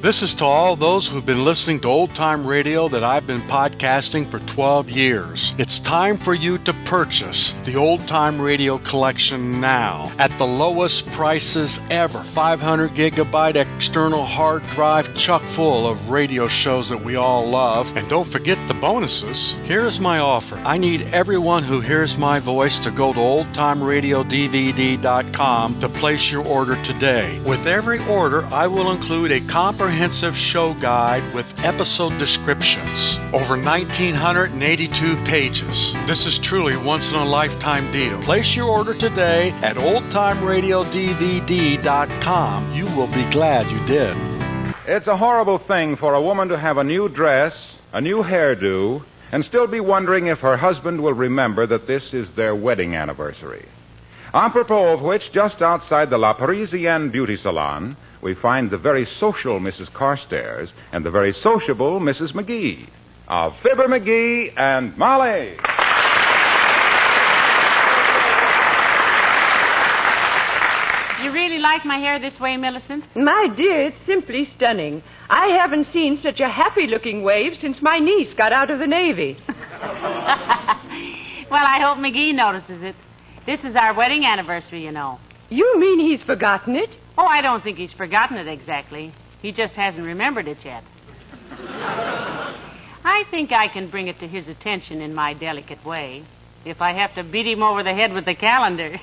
This is to all those who've been listening to Old Time Radio that I've been podcasting for 12 years. It's time for you to purchase the Old Time Radio collection now at the lowest prices ever. 500 gigabyte external hard drive chock full of radio shows that we all love. And don't forget the bonuses. Here's my offer. I need everyone who hears my voice to go to oldtimeradiodvd.com to place your order today. With every order, I will include a comprehensive show guide with episode descriptions. Over 1,982 pages. This is truly once-in-a-lifetime deal. Place your order today at oldtimeradiodvd.com. You will be glad you did. It's a horrible thing for a woman to have a new dress, a new hairdo, and still be wondering if her husband will remember that this is their wedding anniversary. Apropos of which, just outside the La Parisienne beauty salon, we find the very social Mrs. Carstairs and the very sociable Mrs. McGee of Fibber, McGee, and Molly. You really like my hair this way, Millicent? My dear, it's simply stunning. I haven't seen such a happy-looking wave since my niece got out of the Navy. Well, I hope McGee notices it. This is our wedding anniversary, you know. You mean he's forgotten it? Oh, I don't think he's forgotten it exactly. He just hasn't remembered it yet. I think I can bring it to his attention in my delicate way, if I have to beat him over the head with the calendar.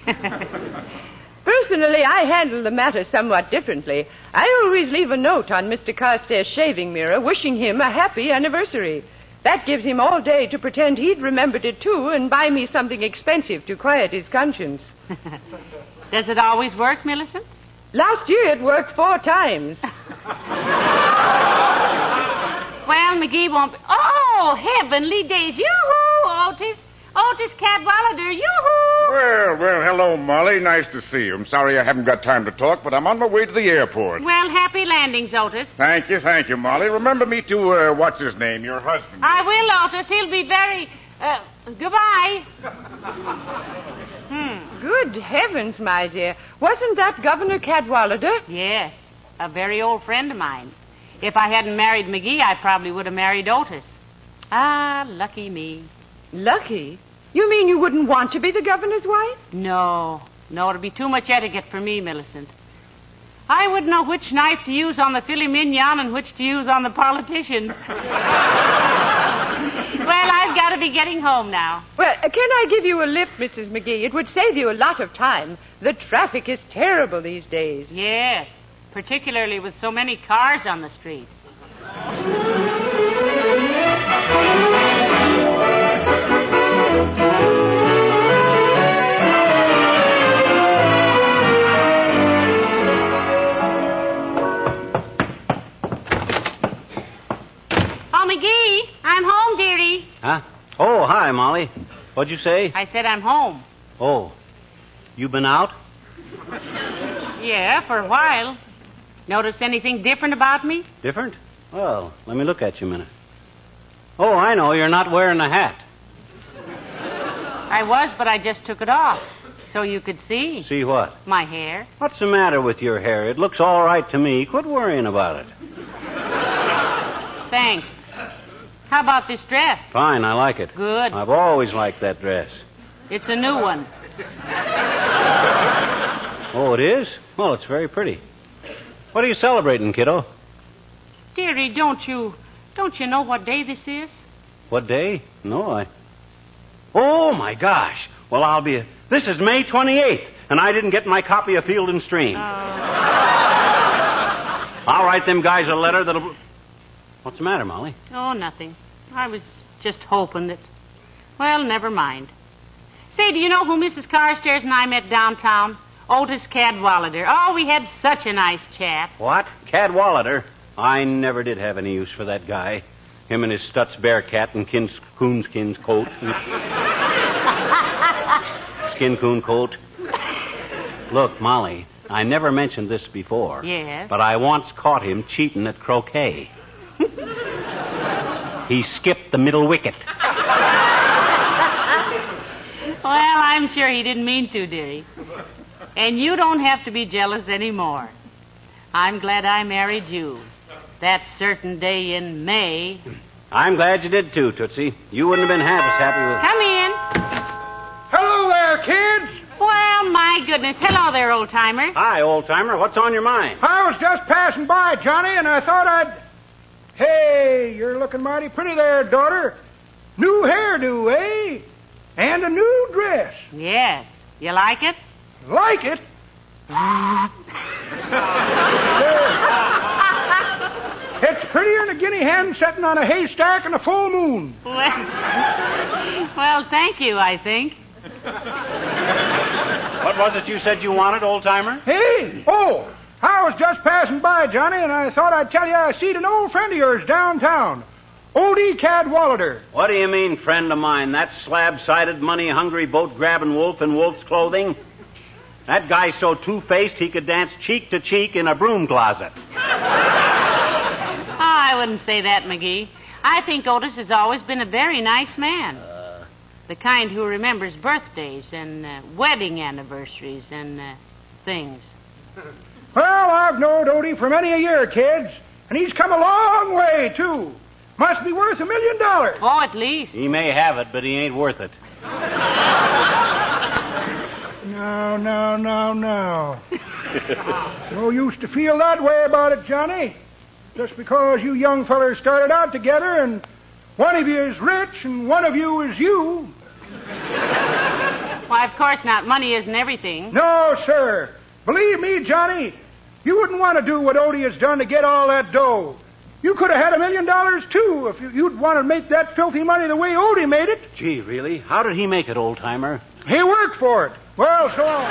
Personally, I handle the matter somewhat differently. I always leave a note on Mr. Carstairs' shaving mirror wishing him a happy anniversary. That gives him all day to pretend he'd remembered it, too, and buy me something expensive to quiet his conscience. Does it always work, Millicent? Last year it worked 4 times. Well, McGee won't be... Oh, heavenly days. Yoo-hoo, Otis. Otis Cadwallader, yoo-hoo. Well, hello, Molly. Nice to see you. I'm sorry I haven't got time to talk, but I'm on my way to the airport. Well, happy landings, Otis. Thank you, Molly. Remember me to, what's his name, your husband. I will, Otis. He'll be very... goodbye. Good heavens, my dear. Wasn't that Governor Cadwallader? Yes, a very old friend of mine. If I hadn't married McGee, I probably would have married Otis. Ah, lucky me. Lucky? You mean you wouldn't want to be the governor's wife? No, it'd be too much etiquette for me, Millicent. I wouldn't know which knife to use on the filet mignon and which to use on the politicians. Well, I've got to be getting home now. Well, can I give you a lift, Mrs. McGee? It would save you a lot of time. The traffic is terrible these days. Yes, particularly with so many cars on the street. McGee, I'm home, dearie. Huh? Oh, hi, Molly. What'd you say? I said I'm home. Oh, you been out? Yeah, for a while. Notice anything different about me? Different? Well, let me look at you a minute. Oh, I know. You're not wearing a hat. I was, but I just took it off. So you could see. See what? My hair. What's the matter with your hair? It looks all right to me. Quit worrying about it. Thanks. How about this dress? Fine, I like it. Good. I've always liked that dress. It's a new one. Oh, it is? Well, it's very pretty. What are you celebrating, kiddo? Dearie, don't you know what day this is? What day? No, Oh, my gosh. Well, This is May 28th, and I didn't get my copy of Field and Stream. I'll write them guys a letter that'll... What's the matter, Molly? Oh, nothing. I was just hoping that... Well, never mind. Say, do you know who Mrs. Carstairs and I met downtown? Otis Cadwallader. Oh, we had such a nice chat. What? Cadwallader? I never did have any use for that guy. Him and his Stutz Bearcat and coonskin coat. Skin coon coat. Look, Molly, I never mentioned this before. Yes? But I once caught him cheating at croquet. He skipped the middle wicket. Well, I'm sure he didn't mean to, dearie. And you don't have to be jealous anymore. I'm glad I married you. that certain day in May. I'm glad you did, too, Tootsie. You wouldn't have been half as happy with... Come in. Hello there, kids. Well, my goodness. Hello there, old-timer. Hi, old-timer. What's on your mind? I was just passing by, Johnny, and I thought I'd... Hey, you're looking mighty pretty there, daughter. New hairdo, eh? And a new dress. Yes. You like it? Like it? It's prettier than a guinea hen sitting on a haystack in a full moon. Well, thank you, I think. What was it you said you wanted, old-timer? Hey? Oh, I was just passing by, Johnny, and I thought I'd tell you I seen an old friend of yours downtown. Odie Cadwallader. What do you mean, friend of mine? That slab-sided, money-hungry, boat-grabbing wolf in wolf's clothing? That guy's so two-faced he could dance cheek to cheek in a broom closet. I wouldn't say that, McGee. I think Otis has always been a very nice man. The kind who remembers birthdays and wedding anniversaries and things. Well, I've known Odie for many a year, kids, and he's come a long way, too. Must be worth $1 million. Oh, at least. He may have it, but he ain't worth it. No. No use to feel that way about it, Johnny. Just because you young fellers started out together and one of you is rich and one of you is you. Why, of course not. Money isn't everything. No, sir. Believe me, Johnny, you wouldn't want to do what Odie has done to get all that dough. You could have had $1 million, too, if you'd want to make that filthy money the way Odie made it. Gee, really? How did he make it, old-timer? He worked for it. Well, so long.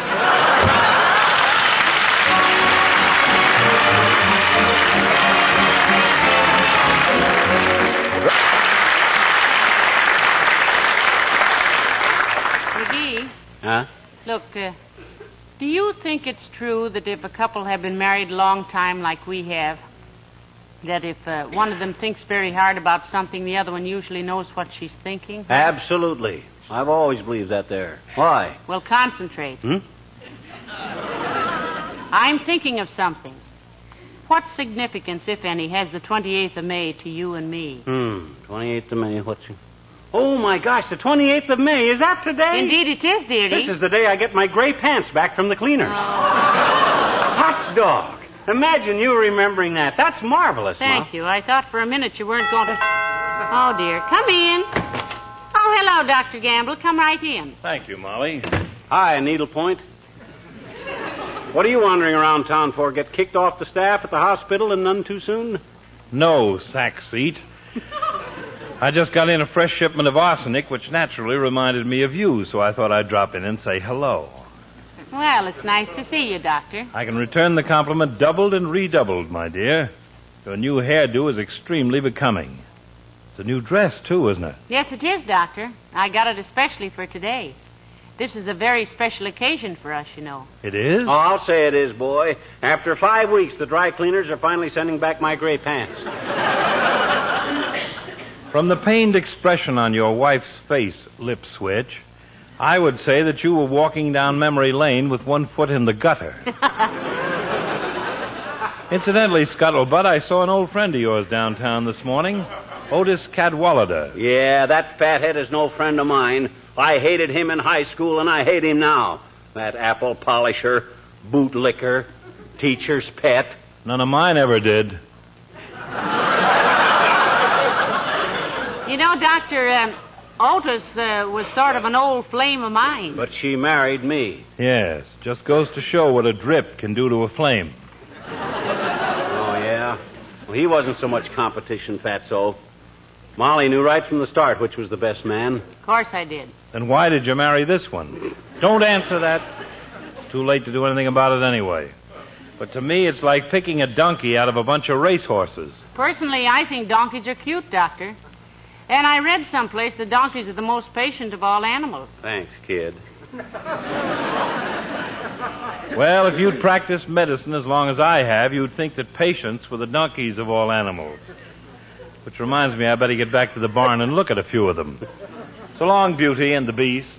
McGee. Huh? Look, do you think it's true that if a couple have been married a long time like we have, that if one of them thinks very hard about something, the other one usually knows what she's thinking? Absolutely. I've always believed that there. Why? Well, concentrate. I'm thinking of something. What significance, if any, has the 28th of May to you and me? 28th of May, what's... Oh, my gosh, the 28th of May. Is that today? Indeed it is, dearie. This is the day I get my gray pants back from the cleaners. Hot dog. Imagine you remembering that. That's marvelous, Ma. Thank you. I thought for a minute you weren't going to... Oh, dear. Come in. Oh, hello, Dr. Gamble. Come right in. Thank you, Molly. Hi, Needlepoint. What are you wandering around town for? Get kicked off the staff at the hospital and none too soon? No, sack seat. I just got in a fresh shipment of arsenic, which naturally reminded me of you, so I thought I'd drop in and say hello. Well, it's nice to see you, Doctor. I can return the compliment doubled and redoubled, my dear. Your new hairdo is extremely becoming. It's a new dress, too, isn't it? Yes, it is, Doctor. I got it especially for today. This is a very special occasion for us, you know. It is? Oh, I'll say it is, boy. After 5 weeks, the dry cleaners are finally sending back my gray pants. From the pained expression on your wife's face, Lip Switch, I would say that you were walking down memory lane with one foot in the gutter. Incidentally, Scuttlebutt, I saw an old friend of yours downtown this morning, Otis Cadwallader. Yeah, that fathead is no friend of mine. I hated him in high school, and I hate him now. That apple polisher, bootlicker, teacher's pet. None of mine ever did. You know, Doctor, Otis was sort of an old flame of mine. But she married me. Yes, just goes to show what a drip can do to a flame. Oh, yeah? Well, he wasn't so much competition, Fatso. Molly knew right from the start which was the best man. Of course I did. Then why did you marry this one? Don't answer that. It's too late to do anything about it anyway. But to me, it's like picking a donkey out of a bunch of racehorses. Personally, I think donkeys are cute, Doctor. And I read someplace that donkeys are the most patient of all animals. Thanks, kid. Well, if you'd practiced medicine as long as I have, you'd think that patients were the donkeys of all animals. Which reminds me, I better get back to the barn and look at a few of them. So long, Beauty and the Beast.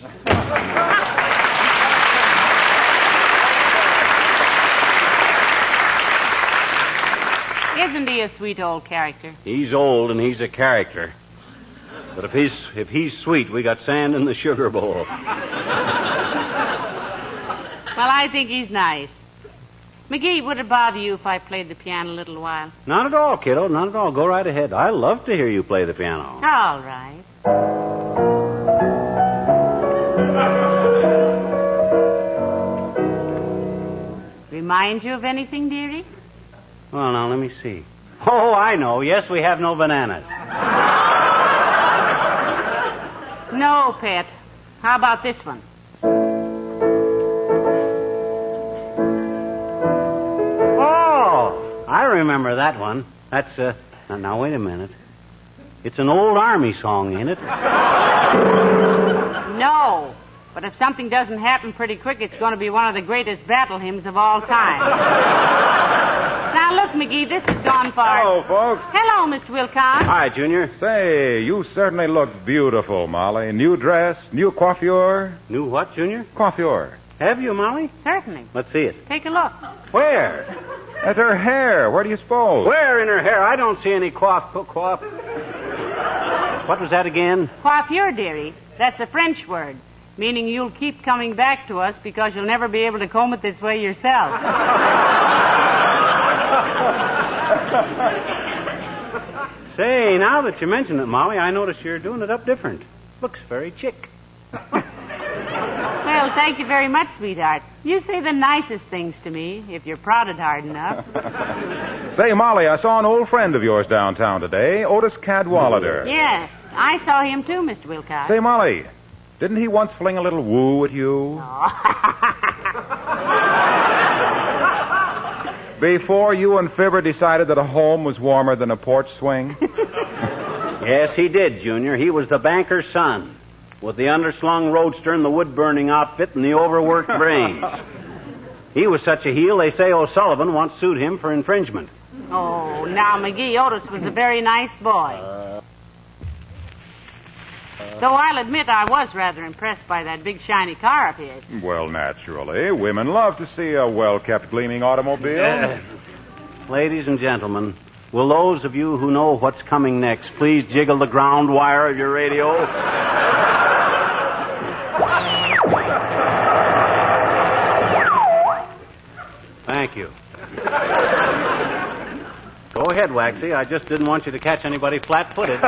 Isn't he a sweet old character? He's old and he's a character. But if he's sweet, we got sand in the sugar bowl. Well, I think he's nice. McGee, would it bother you if I played the piano a little while? Not at all, kiddo. Not at all. Go right ahead. I love to hear you play the piano. All right. Remind you of anything, dearie? Well, now, let me see. Oh, I know. Yes, we have no bananas. No, Pet. How about this one? Oh, I remember that one. That's, now, wait a minute. It's an old army song, ain't it? No. But if something doesn't happen pretty quick, it's going to be one of the greatest battle hymns of all time. Now, look, McGee, this has gone far. Hello, folks. Hello, Mr. Wilcox. Hi, Junior. Say, you certainly look beautiful, Molly. New dress, new coiffure. New what, Junior? Coiffure. Have you, Molly? Certainly. Let's see it. Take a look. Where? That's her hair. Where do you suppose? Where in her hair? I don't see any coif. What was that again? Coiffure, dearie. That's a French word, meaning you'll keep coming back to us because you'll never be able to comb it this way yourself. Say, now that you mention it, Molly, I notice you're doing it up different. Looks very chic. Well, thank you very much, sweetheart. You say the nicest things to me, if you're prodded hard enough. Say, Molly, I saw an old friend of yours downtown today, Otis Cadwallader. Yes, I saw him too, Mr. Wilcox. Say, Molly, didn't he once fling a little woo at you? Before you and Fibber decided that a home was warmer than a porch swing? Yes, he did, Junior. He was the banker's son, with the underslung roadster and the wood-burning outfit and the overworked brains. He was such a heel, they say O'Sullivan once sued him for infringement. Oh, now, McGee, Otis was a very nice boy. Though I'll admit I was rather impressed by that big shiny car of his. Well, naturally. Women love to see a well-kept, gleaming automobile. Ladies and gentlemen, will those of you who know what's coming next please jiggle the ground wire of your radio? Thank you. Go ahead, Waxy. I just didn't want you to catch anybody flat-footed.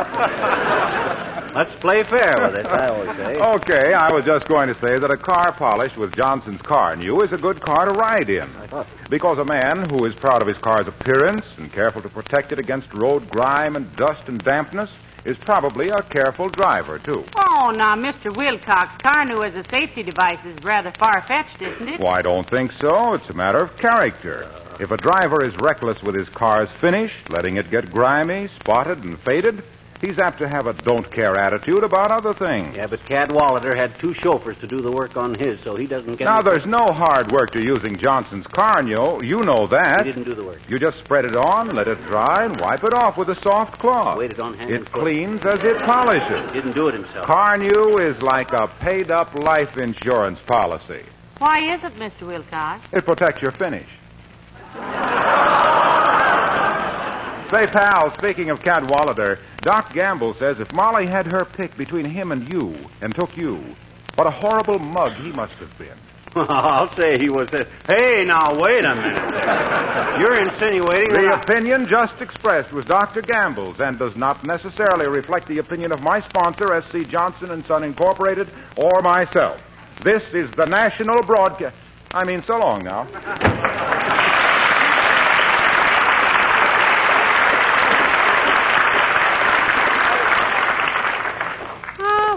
Let's play fair with it, I always say. Okay, I was just going to say that a car polished with Johnson's Car New is a good car to ride in. Because a man who is proud of his car's appearance and careful to protect it against road grime and dust and dampness is probably a careful driver, too. Oh, now, Mr. Wilcox, car new as a safety device is rather far-fetched, isn't it? Well, I don't think so. It's a matter of character. If a driver is reckless with his car's finish, letting it get grimy, spotted, and faded, he's apt to have a don't-care attitude about other things. Yeah, but Cadwallader had two chauffeurs to do the work on his, so he doesn't get... Now, there's no hard work to using Johnson's Car New. You know that. He didn't do the work. You just spread it on, let it dry, and wipe it off with a soft cloth. Wait it on hand. It cleans as it polishes. He didn't do it himself. Car New is like a paid-up life insurance policy. Why is it, Mr. Wilcox? It protects your finish. Say, pal, speaking of Cadwallader, Doc Gamble says if Molly had her pick between him and you, and took you, what a horrible mug he must have been. I'll say he was a... Hey, now, wait a minute there. You're insinuating The that opinion just expressed was Dr. Gamble's and does not necessarily reflect the opinion of my sponsor, S.C. Johnson & Son Incorporated, or myself. This is the National Broadcast... so long now.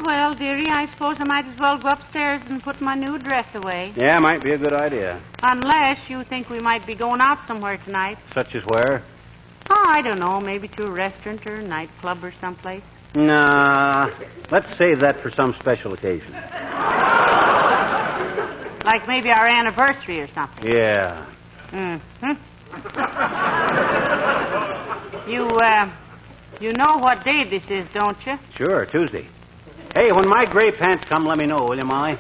Well, dearie, I suppose I might as well go upstairs and put my new dress away. Yeah, might be a good idea. Unless you think we might be going out somewhere tonight. Such as where? Oh, I don't know. Maybe to a restaurant or a nightclub or someplace. Nah, let's save that for some special occasion. Like maybe our anniversary or something. Yeah. Mm-hmm. You know what day this is, don't you? Sure, Tuesday. Hey, when my gray pants come, let me know, will you, Molly?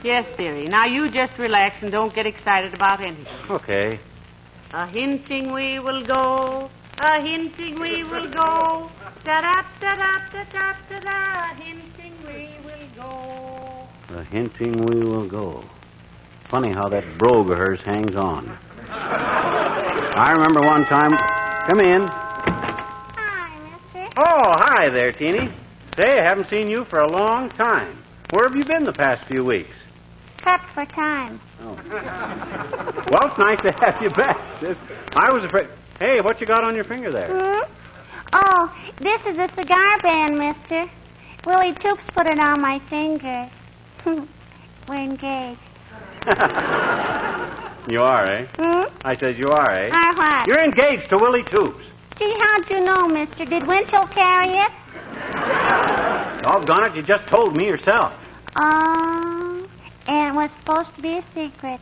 Yes, dearie. Now you just relax and don't get excited about anything. Okay. A-hinting we will go, A-hinting we will go. Da-da-da-da-da-da-da-da. Hinting we will go. A-hinting we will go. Funny how that brogue of hers hangs on. I remember one time... Come in. Hi, mister. Oh, hi there, Teeny. Say, I haven't seen you for a long time. Where have you been the past few weeks? Cut for time. Oh. Well, it's nice to have you back, sis. I was afraid... Hey, what you got on your finger there? Oh, this is a cigar band, mister. Willie Toops put it on my finger. We're engaged. You are, eh? I said you are, eh? Are what? You're engaged to Willie Toops. Gee, how'd you know, mister? Did Winchell carry it? Doggone it, you just told me yourself. Oh, and it was supposed to be a secret.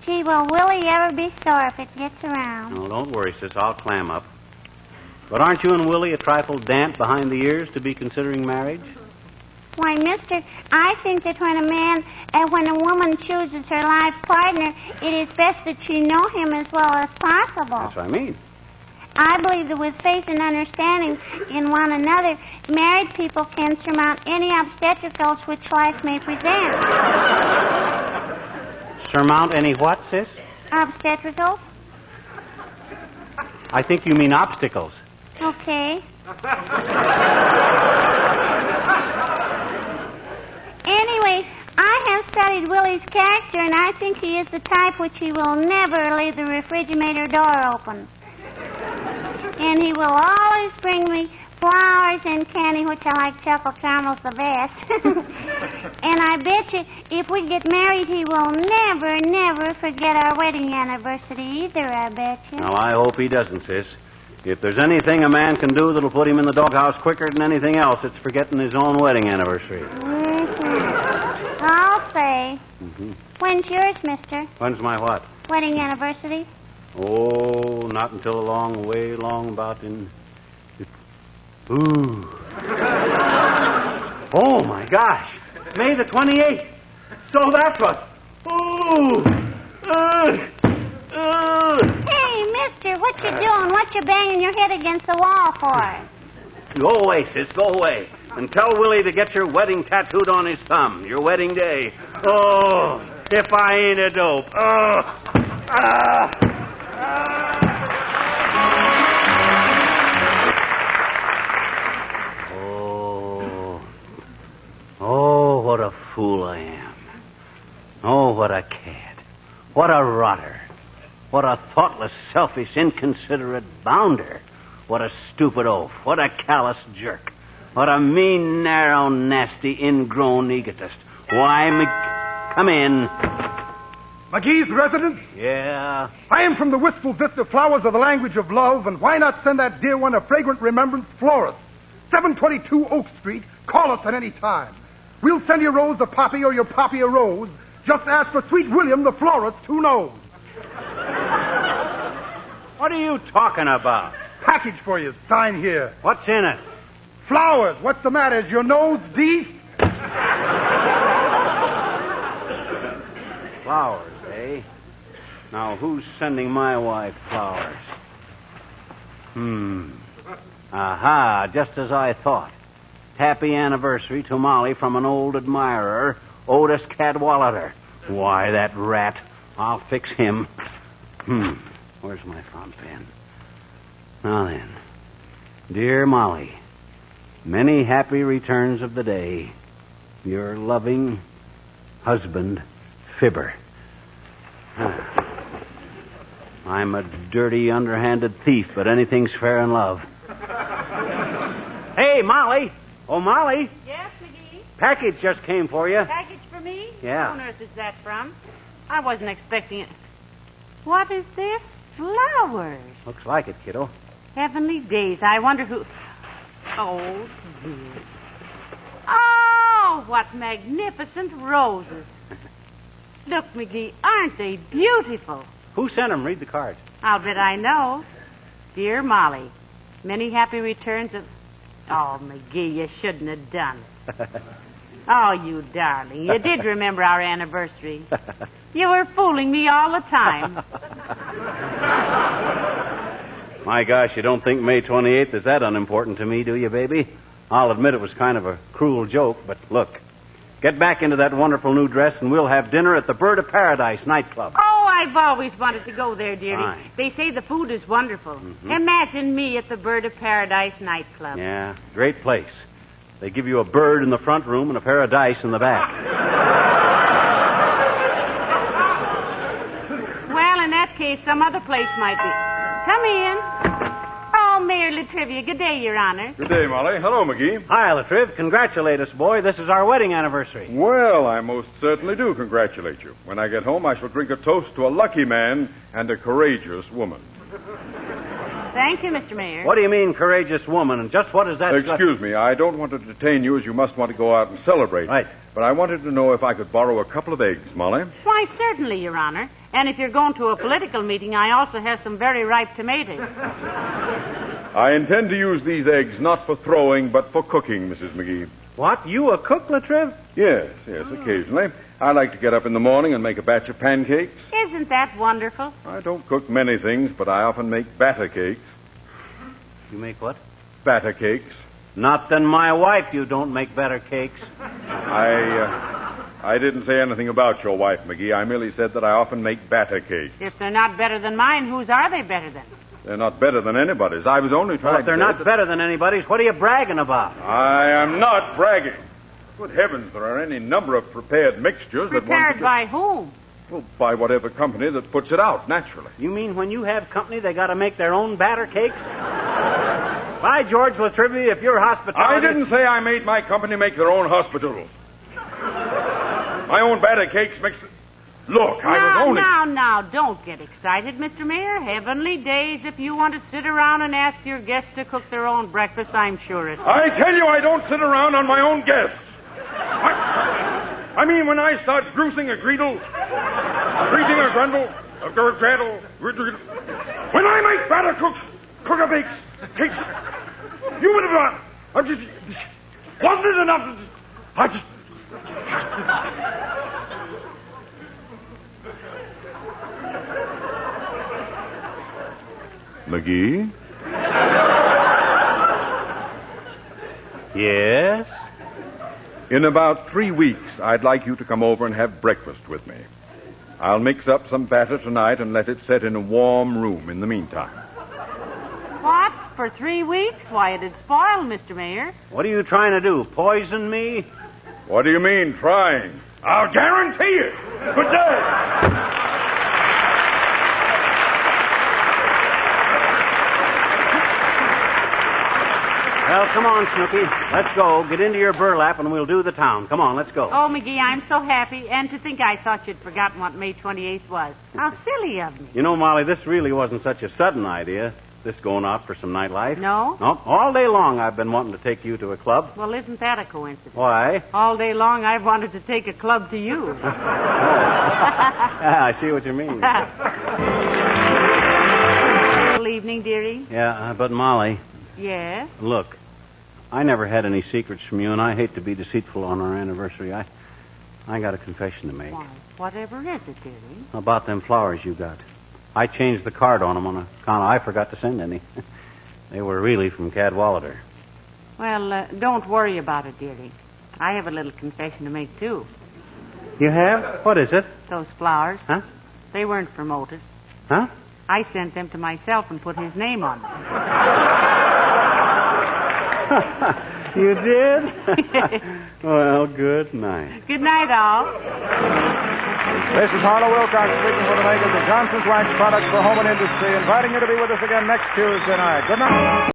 Gee, will Willie ever be sore if it gets around? No, don't worry, sis. I'll clam up. But aren't you and Willie a trifle damp behind the ears to be considering marriage? Why, mister, I think that when a woman chooses her life partner, it is best that she know him as well as possible. That's what I mean. I believe that with faith and understanding in one another, married people can surmount any obstacles which life may present. Surmount any what, sis? Obstacles? I think you mean obstacles. Okay. Anyway, I have studied Willie's character, and I think he is the type which he will never leave the refrigerator door open. And he will always bring me flowers and candy, which I like chocolate caramels the best. And I bet you, if we get married, he will never, never forget our wedding anniversary either, I bet you. Well, I hope he doesn't, sis. If there's anything a man can do that'll put him in the doghouse quicker than anything else, it's forgetting his own wedding anniversary. I'll say. When's yours, mister? When's my what? Wedding anniversary? Oh, not until a long way long about in... Ooh. Oh, my gosh. May the 28th. So that's what... Ooh. Hey, mister, what you doing? What you banging your head against the wall for? Go away, sis, go away. And tell Willie to get your wedding tattooed on his thumb. Your wedding day. Oh, if I ain't a dope. Oh, what a fool I am. Oh, what a cad. What a rotter. What a thoughtless, selfish, inconsiderate bounder. What a stupid oaf. What a callous jerk. What a mean, narrow, nasty, ingrown egotist. Why, come in. McGee's resident? Yeah? I am from the Wistful Vista Flowers of the Language of Love, and why not send that dear one a fragrant remembrance florist? 722 Oak Street. Call us at any time. We'll send you Rose a poppy or your poppy a rose. Just ask for Sweet William the florist who knows. What are you talking about? Package for you. Sign here. What's in it? Flowers. What's the matter? Is your nose deep? Flowers, eh? Now, who's sending my wife flowers? Aha, just as I thought. Happy anniversary to Molly from an old admirer, Otis Cadwallader. Why, that rat. I'll fix him. Where's my fountain pen? Now then. Dear Molly, many happy returns of the day. Your loving husband, Fibber. I'm a dirty, underhanded thief, but anything's fair in love. Hey, Molly. Oh, Molly. Yes, McGee? Package just came for you. Package for me? Yeah. What on earth is that from? I wasn't expecting it. What is this? Flowers. Looks like it, kiddo. Heavenly days. I wonder who... Oh, dear. Oh, what magnificent roses. Look, McGee, aren't they beautiful? Who sent them? Read the card. I'll bet I know. Dear Molly, many happy returns of... Oh, McGee, you shouldn't have done it. Oh, you darling. You did remember our anniversary. You were fooling me all the time. My gosh, you don't think May 28th is that unimportant to me, do you, baby? I'll admit it was kind of a cruel joke, but look. Get back into that wonderful new dress, and we'll have dinner at the Bird of Paradise nightclub. Oh, I've always wanted to go there, dearie. Fine. They say the food is wonderful. Imagine me at the Bird of Paradise nightclub. Yeah, great place. They give you a bird in the front room and a pair of dice in the back. Well, in that case, some other place might be. Come in. Oh, Mayor Latrivia. Good day, Your Honor. Good day, Molly. Hello, McGee. Hi, Latriv. Congratulate us, boy. This is our wedding anniversary. Well, I most certainly do congratulate you. When I get home, I shall drink a toast to a lucky man and a courageous woman. Thank you, Mr. Mayor. What do you mean, courageous woman? And just what is that? Excuse me. I don't want to detain you, as you must want to go out and celebrate. Right. But I wanted to know if I could borrow a couple of eggs, Molly. Why, certainly, Your Honor. And if you're going to a political meeting, I also have some very ripe tomatoes. I intend to use these eggs not for throwing, but for cooking, Mrs. McGee. What? You a cook, Latriv? Yes, occasionally. I like to get up in the morning and make a batch of pancakes. Isn't that wonderful? I don't cook many things, but I often make batter cakes. You make what? Batter cakes. Not than my wife, you don't make better cakes. I didn't say anything about your wife, McGee. I merely said that I often make batter cakes. If they're not better than mine, whose are they better than? They're not better than anybody's. I was only trying Well, if they're to not better than anybody's, what are you bragging about? I am not bragging. Good heavens, there are any number of prepared mixtures that one Prepared could... by whom? Well, by whatever company that puts it out, naturally. You mean when you have company, they got to make their own batter cakes? By George Latrivia, if your hospitality... I didn't say I made my company make their own hospitals. My own batter cakes makes... Look, I was only... Now, don't get excited, Mr. Mayor. Heavenly days, if you want to sit around and ask your guests to cook their own breakfast, I'm sure it's... I tell you, I don't sit around on my own guests. I mean, when I start greasing a greedle, greasing a grundle, a graddle, when I make batter cooker bakes, cakes, you would have... wasn't it enough? McGee? Yes? In about 3 weeks, I'd like you to come over and have breakfast with me. I'll mix up some batter tonight and let it set in a warm room in the meantime. What? For 3 weeks? Why, it'd spoil, Mr. Mayor. What are you trying to do, poison me? What do you mean, trying? I'll guarantee it. Good day. Well, come on, Snooky. Let's go. Get into your burlap and we'll do the town. Come on, let's go. Oh, McGee, I'm so happy. And to think I thought you'd forgotten what May 28th was. How silly of me. You know, Molly, this really wasn't such a sudden idea, this going out for some nightlife. No? No. All day long I've been wanting to take you to a club. Well, isn't that a coincidence? Why? All day long I've wanted to take a club to you. I see what you mean. Good evening, dearie. Yeah, but Molly... Yes? Look, I never had any secrets from you, and I hate to be deceitful on our anniversary. I got a confession to make. Why, whatever is it, dearie? About them flowers you got. I changed the card on them on account I forgot to send any. They were really from Cadwallader. Well, don't worry about it, dearie. I have a little confession to make, too. You have? What is it? Those flowers. Huh? They weren't from Otis. Huh? I sent them to myself and put his name on them. You did? Well, good night. Good night, all. This is Harlow Wilcox speaking for the makers of Johnson's Wax Products for Home and Industry, inviting you to be with us again next Tuesday night. Good night.